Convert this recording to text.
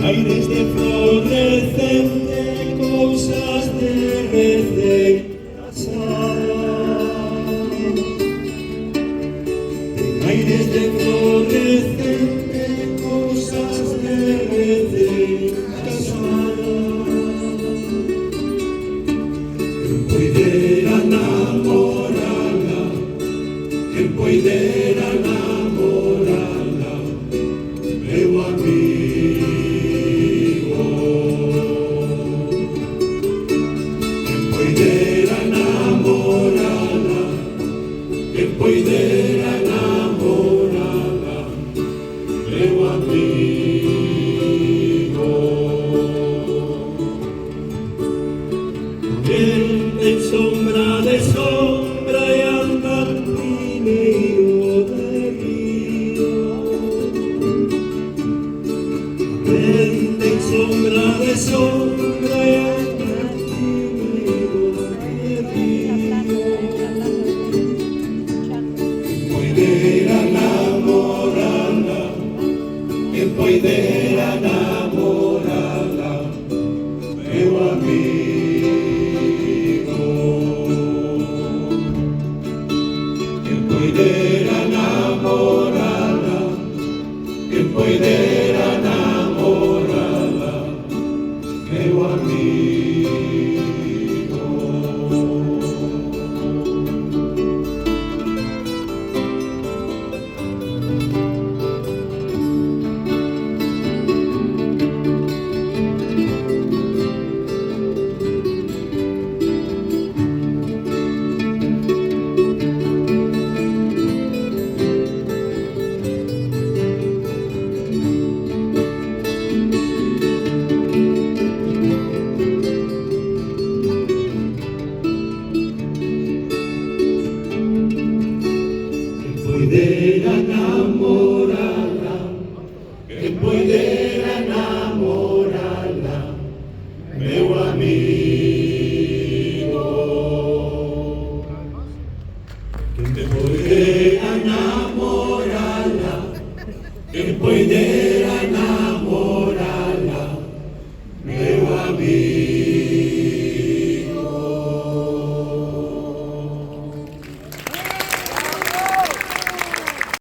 aires de florecente, cosas de recién casadas. Aires de florecente, cosas de recién casadas. Puidera enamorarla, quien puidera enamorarla, meu amigo. Quien puidera enamorarla, quien puidera enamorarla, meu amigo. En sombra de sombra y anda primero de río. En sombra de sombra y anda primero de río. Puidera enamorarla, quien puidera enamorarla, meu amigo. Quien puidera enamorarla, quien puidera enamorarla, meu amigo. Puidera enamorarla, que puidera enamorarla, meu amigo. Que puidera enamorarla, que puidera